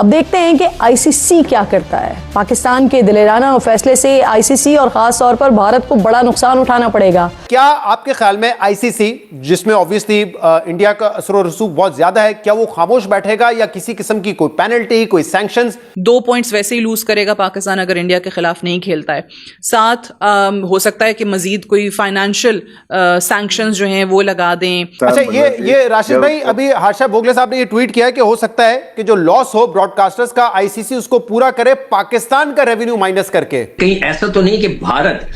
अब देखते हैं कि आईसीसी क्या करता है। पाकिस्तान के दिलेराना फैसले से आईसीसी और खास तौर पर भारत को बड़ा नुकसान उठाना पड़ेगा। क्या आपके ख्याल में आईसीसी, जिसमें ऑब्वियसली इंडिया का असर और रसूख बहुत ज्यादा है, क्या वो खामोश बैठेगा या किसी किस्म की कोई पेनल्टी, कोई सैंक्शंस? 2 पॉइंट्स वैसे ही लूज करेगा पाकिस्तान अगर इंडिया के खिलाफ नहीं खेलता है। साथ हो सकता है कि मजीद कोई फाइनेंशियल सैंक्शंस जो हैं वो लगा दें। अच्छा, ये राशिद भाई, अभी हाशा भोगले साहब ने ये ट्वीट किया है कि हो सकता है कि जो लॉस हो ब्रॉडकास्टर्स का, आईसीसी उसको पूरा करे पाकिस्तान का रेवेन्यू माइनस करके। कहीं ऐसा तो नहीं कि भारत,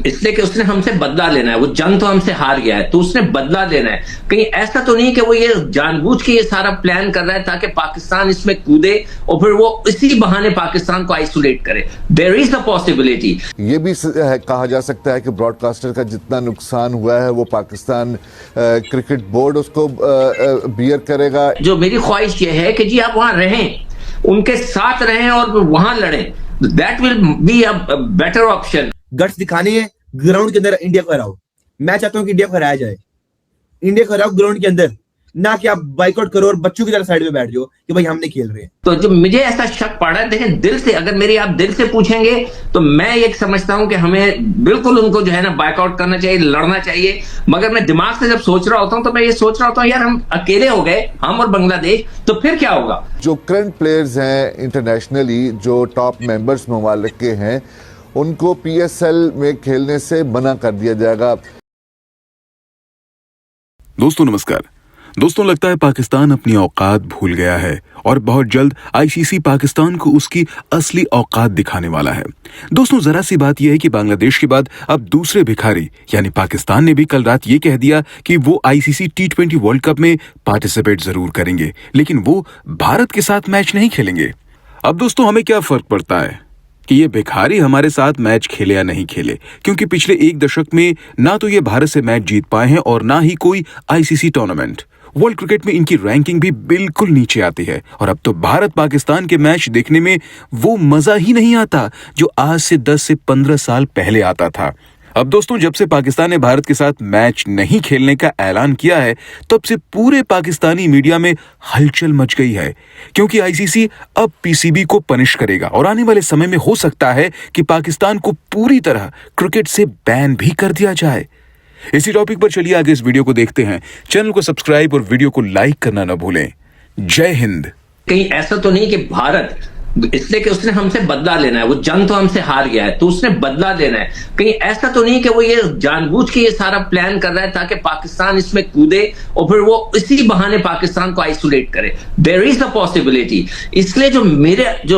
इसलिए कि उसने हमसे बदला लेना है, वो जंग तो हमसे हार गया है तो उसने बदला लेना है, कहीं ऐसा तो नहीं कि वो ये जानबूझ के ये सारा प्लान कर रहा है ताकि पाकिस्तान इसमें कूदे और फिर वो इसी बहाने पाकिस्तान को आइसोलेट करे। There is the possibility. ये भी कहा जा सकता है कि ब्रॉडकास्टर का जितना नुकसान हुआ है वो पाकिस्तान क्रिकेट बोर्ड उसको बियर करेगा। जो मेरी ख्वाहिश ये है कि जी आप वहां रहें, उनके साथ रहें और वहां लड़ें। That will be a better option. Guts दिखानी है, ग्राउंड के अंदर इंडिया को हराओ। मैं चाहता हूं कि इंडिया को हराया जाए, इंडिया को हराओ ग्राउंड के अंदर, ना कि आप बाइकआउट करो और बच्चों की तरह साइड में बैठ जाओ कि भाई हम नहीं खेल रहे हैं। तो जो मुझे ऐसा शक पड़ रहा है, देखें दिल से, अगर मेरी आप दिल से पूछेंगे तो मैं ये समझता हूं कि हमें बिल्कुल उनको जो है ना बाइकआउट करना चाहिए, लड़ना चाहिए। मगर मैं दिमाग से जब सोच रहा होता हूं तो मैं ये सोच रहा होता हूं यार हम अकेले हो गए, हम और बांग्लादेश, तो फिर क्या होगा। जो करंट प्लेयर्स हैं इंटरनेशनली, जो टॉप मेंबर्स ममालिक के हैं, उनको पीएसएल में खेलने से मना कर दिया जाएगा। दोस्तों नमस्कार। दोस्तों, लगता है पाकिस्तान अपनी औकात भूल गया है और बहुत जल्द आईसीसी पाकिस्तान को उसकी असली औकात दिखाने वाला है। दोस्तों, जरा सी बात यह है कि बांग्लादेश के बाद अब दूसरे भिखारी यानी पाकिस्तान ने भी कल रात ये कह दिया कि वो आईसीसी T20 वर्ल्ड कप में पार्टिसिपेट जरूर करेंगे, लेकिन वो भारत के साथ मैच नहीं खेलेंगे। अब दोस्तों, हमें क्या फर्क पड़ता है कि ये भिखारी हमारे साथ मैच खेले या नहीं खेले, क्योंकि पिछले 1 दशक में ना तो ये भारत से मैच जीत पाए हैं और ना ही कोई आईसीसी टूर्नामेंट। वर्ल्ड क्रिकेट में इनकी रैंकिंग भी बिल्कुल नीचे आती है और अब तो भारत पाकिस्तान के मैच देखने में वो मजा ही नहीं आता जो आज से 10 से 15 साल पहले आता था। अब दोस्तों, जब से पाकिस्तान ने भारत के साथ मैच नहीं खेलने का ऐलान किया है, तब से पूरे पाकिस्तानी मीडिया में हलचल मच गई है, क्योंकि आईसीसी अब पीसीबी को पनिश करेगा और आने वाले समय में हो सकता है कि पाकिस्तान को पूरी तरह क्रिकेट से बैन भी कर दिया जाए। इसी टॉपिक पर चलिए आगे इस वीडियो को देखते हैं। चैनल को सब्सक्राइब और वीडियो को लाइक करना न भूलें। जय हिंद। कहीं ऐसा तो नहीं कि भारत, इसलिए कि उसने हमसे बदला लेना है, वो जंग तो हमसे हार गया है तो उसने बदला लेना है, कहीं ऐसा तो नहीं कि वो ये जानबूझ के ये सारा प्लान कर रहा है ताकि पाकिस्तान इसमें कूदे और फिर वो इसी बहाने पाकिस्तान को आइसोलेट करे। There is the possibility. इसलिए जो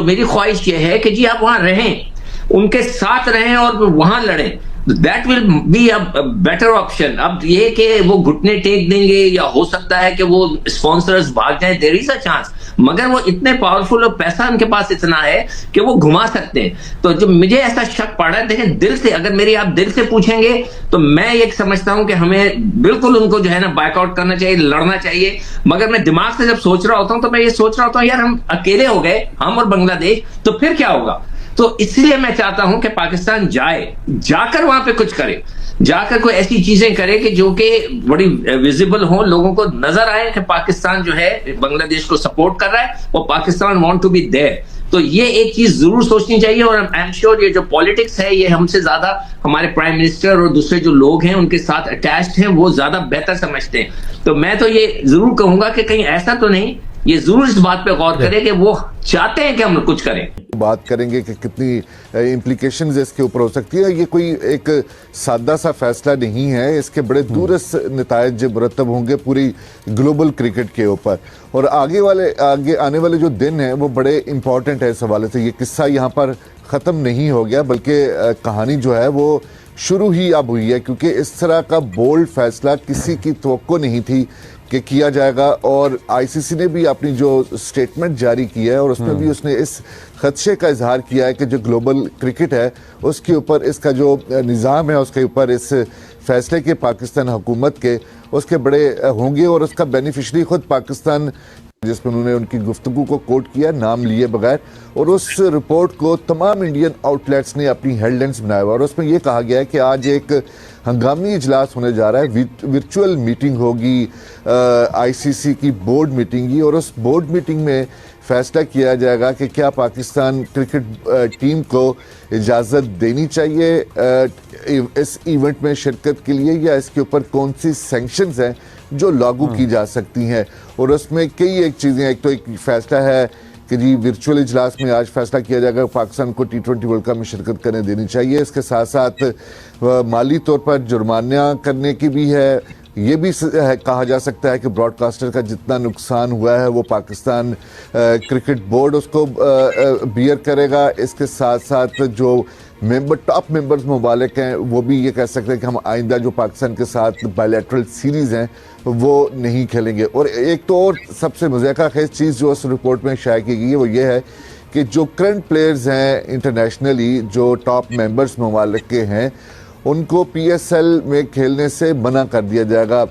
मेरी ख्वाहिश ये है कि जी आप वहां रहें, उनके साथ रहें और वहां लड़ें। That will be a better option. अब ये कि वो घुटने टेक देंगे या हो सकता है कि वो स्पॉन्सर्स भाग जाएं, देयर इज अ चांस, मगर वो इतने पावरफुल और पैसा उनके पास इतना है कि वो घुमा सकते हैं। तो जो मुझे ऐसा शक पड़ रहा है, देखें दिल से, अगर मेरी आप दिल से पूछेंगे तो मैं ये समझता हूं कि हमें बिल्कुल उनको जो है ना बाइकआउट करना चाहिए, लड़ना चाहिए। मगर मैं दिमाग से जब सोच रहा होता हूं तो मैं ये सोच रहा होता हूं यार हम अकेले हो गए, हम और बांग्लादेश, तो फिर क्या होगा। तो इसलिए मैं चाहता हूं कि पाकिस्तान जाकर वहां पे कुछ करे, जाकर कोई ऐसी चीजें करे कि जो कि बड़ी विजिबल हो, लोगों को नजर आए कि पाकिस्तान जो है बांग्लादेश को सपोर्ट कर रहा है और Pakistan want to be there. तो ये एक चीज जरूर सोचनी चाहिए और आई एम श्योर ये जो पॉलिटिक्स है ये हमसे ज्यादा हमारे प्राइम मिनिस्टर और दूसरे जो लोग हैं उनके साथ अटैच्ड हैं, वो ज्यादा बेहतर समझते हैं। तो मैं तो ये जरूर कहूंगा कि कहीं ऐसा तो नहीं, ये जरूर इस बात पे गौर करें कि वो चाहते हैं कि हम कुछ करें। बात करेंगे कि कितनी इम्प्लीकेशंस इसके ऊपर हो सकती है। ये कोई एक सादा सा फैसला नहीं है, इसके बड़े दूरस्थ नतायज मुरतब होंगे पूरी ग्लोबल क्रिकेट के ऊपर। और आगे आने वाले जो दिन हैं वो बड़े इंपॉर्टेंट है इस हवाले से। ये किस्सा यहाँ पर ख़त्म नहीं हो गया, बल्कि कहानी जो है वो शुरू ही अब हुई है, क्योंकि इस तरह का बोल्ड फैसला किसी की तवक्को नहीं थी कि किया जाएगा। और आईसीसी ने भी अपनी जो स्टेटमेंट जारी किया है और उसमें भी उसने इस खदशे का इजहार किया है कि जो ग्लोबल क्रिकेट है उसके ऊपर, इसका जो निज़ाम है उसके ऊपर, इस फैसले के पाकिस्तान हुकूमत के उसके बड़े होंगे और उसका बेनिफिशरी खुद पाकिस्तान, जिसमें उन्होंने उनकी गुफ्तगू को कोट किया नाम लिए बगैर। और उस रिपोर्ट को तमाम इंडियन आउटलेट्स ने अपनी हेडलाइंस बनाया हुआ और उसमें यह कहा गया है कि आज एक हंगामी इजलास होने जा रहा है, वर्चुअल मीटिंग होगी आईसीसी की बोर्ड मीटिंग ही, और उस बोर्ड मीटिंग में फैसला किया जाएगा कि क्या पाकिस्तान क्रिकेट टीम को इजाज़त देनी चाहिए इस इवेंट में शिरकत के लिए, या इसके ऊपर कौन सी सैंक्शंस हैं जो लागू की जा सकती हैं। और उसमें कई एक चीज़ें, एक तो एक फैसला है कि जी वर्चुअल इजलास में आज फैसला किया जाएगा पाकिस्तान को T20 वर्ल्ड कप में शिरकत करने देनी चाहिए। इसके साथ साथ माली तौर पर जुर्माना करने की भी है। ये भी कहा जा सकता है कि ब्रॉडकास्टर का जितना नुकसान हुआ है वो पाकिस्तान क्रिकेट बोर्ड उसको बियर करेगा। इसके साथ साथ जो टॉप मेंबर्स ममालिक हैं वो भी ये कह सकते हैं कि हम आइंदा जो पाकिस्तान के साथ बायलैटरल सीरीज़ हैं वो नहीं खेलेंगे। और एक तो और सबसे मज़ाक़ा खेज़ चीज़ जो उस रिपोर्ट में शाया की गई है वो ये है कि जो करंट प्लेयर्स हैं इंटरनेशनली जो टॉप मेंबर्स ममालिक के हैं उनको PSL में खेलने से मना कर दिया जाएगा।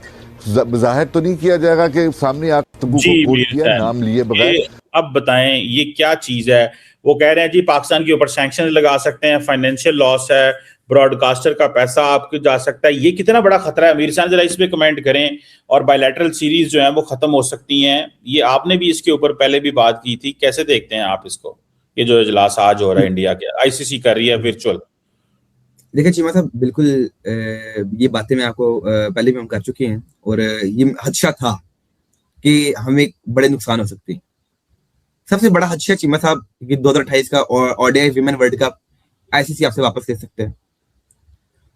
जाहिर तो नहीं किया जाएगा कि सामने आपको कोट किया नाम लिए बगैर। अब बताएं ये क्या चीज है। वो कह रहे हैं जी पाकिस्तान के ऊपर सैंक्शन लगा सकते हैं, फाइनेंशियल लॉस है, ब्रॉडकास्टर का पैसा आपको जा सकता है। ये कितना बड़ा खतरा है मीर साहब, जरा इस पे कमेंट करें। और बायलैटरल सीरीज जो है वो खत्म हो सकती हैं, ये आपने भी इसके ऊपर पहले भी बात की थी। कैसे देखते हैं आप इसको, ये जो इजलास आज हो रहा है इंडिया के, ICC कर रही है वर्चुअल? देखिए चीमा साहब, बिल्कुल ये बातें मैं आपको पहले भी हम कर चुके हैं और ये खदशा था कि हमें बड़े नुकसान हो सकते हैं। सबसे बड़ा खदशा चीमा साहब कि 2028 का ODI women world cup ICC आपसे वापस ले सकते हैं।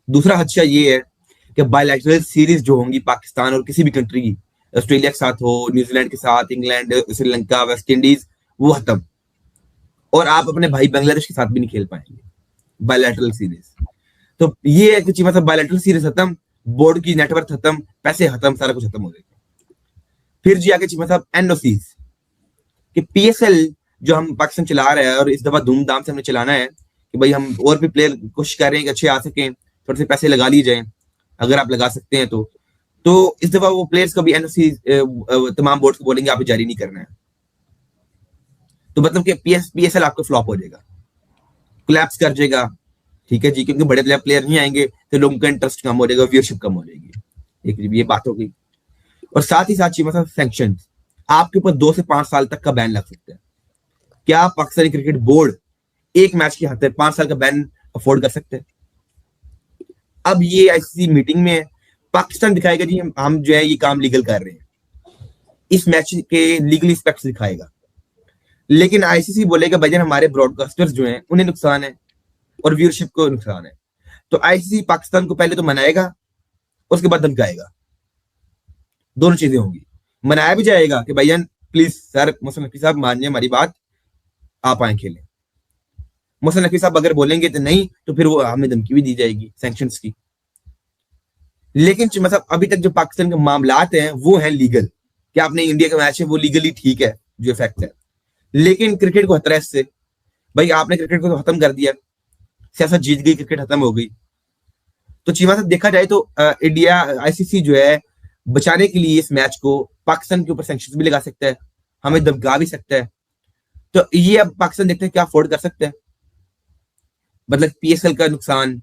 दूसरा खदशा ये है कि बायलैटरल सीरीज जो होंगी पाकिस्तान और किसी भी कंट्री की, ऑस्ट्रेलिया के साथ हो, न्यूजीलैंड के साथ, इंग्लैंड, श्रीलंका, वेस्ट इंडीज, वो खत्म। और आप अपने भाई बांग्लादेश के साथ भी नहीं खेल पाएंगे बायलैटरल सीरीज। तो ये है कि चीमा साहब बायलैटरल सीरीज खत्म, बोर्ड की नेटवर्क खत्म, पैसे खत्म, सारा कुछ खत्म हो जाएगा। फिर जी आगे चीमा साहब NOCs कि PSL जो हम पाकिस्तान चला रहे हैं और इस दफा धूमधाम से हमने चलाना है कि भाई हम और भी प्लेयर कोशिश कर रहे हैं कि अच्छे आ सकें, थोड़े से पैसे लगा लिए जाएं अगर आप लगा सकते हैं तो इस दफा वो प्लेयर्स को भी NOC तमाम बोर्ड को बोलेंगे आप जारी नहीं करना है। तो मतलब कि PSL आपको फ्लॉप हो जाएगा, कोलैप्स कर जाएगा। ठीक है जी, क्योंकि बड़े प्लेयर नहीं आएंगे तो लोगों का इंटरेस्ट कम हो जाएगा, व्यूअरशिप कम हो जाएगी। एक ये बात हो गई। और साथ ही साथ चीमा साहब सैंक्शन, आपके ऊपर 2 से 5 साल तक का बैन लग सकता है। क्या पाकिस्तानी क्रिकेट बोर्ड एक मैच के खातिर 5 साल का बैन अफोर्ड कर सकते हैं? अब ये ICC मीटिंग में पाकिस्तान दिखाएगा जी हम जो है ये काम लीगल कर रहे हैं, इस मैच के लीगल एस्पेक्ट्स दिखाएगा। लेकिन ICC बोलेगा भाईजान हमारे ब्रॉडकास्टर्स जो हैं उन्हें नुकसान है और व्यूअरशिप को नुकसान है। तो ICC पाकिस्तान को पहले तो मनाएगा, उसके बाद धमकाएगा। दोनों चीजें होंगी। मनाया भी जाएगा कि भाईजान प्लीज सर मोहसिन नकवी साहब मानिए हमारी बात, आप आए खेलें। मोहसिन नकवी साहब अगर बोलेंगे तो नहीं, तो फिर वो हमें धमकी भी दी जाएगी सैंक्शंस की। लेकिन मतलब अभी तक जो पाकिस्तान के मामलात हैं वो है लीगल, कि आपने इंडिया का मैच है वो लीगली ठीक है जो इफेक्ट है। लेकिन क्रिकेट को खतरा है इससे, भाई आपने क्रिकेट को तो खत्म कर दिया, सियासत जीत गई, क्रिकेट खत्म हो गई। तो चीमा साहब देखा जाए तो इंडिया ICC जो है बचाने के लिए इस मैच को पाकिस्तान के ऊपर सैंक्शंस भी लगा सकता है, हमें धमका भी सकता है। तो ये अब पाकिस्तान देखते हैं क्या अफोर्ड कर सकते हैं। मतलब PSL का नुकसान,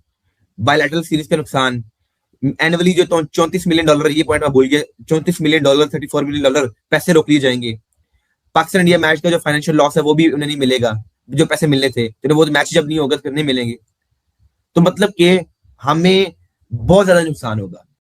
बायलैटरल सीरीज का नुकसान, एनुअली जो $34 मिलियन, ये पॉइंट मैं भूल गया, $34 मिलियन, $34 मिलियन पैसे रोक लिए जाएंगे। पाकिस्तान इंडिया मैच का जो फाइनेंशियल लॉस है वो भी उन्हें नहीं मिलेगा, जो पैसे मिलने थे, तो वो मैच जब नहीं होगा तो फिर नहीं मिलेंगे। तो मतलब कि हमें बहुत ज्यादा नुकसान होगा।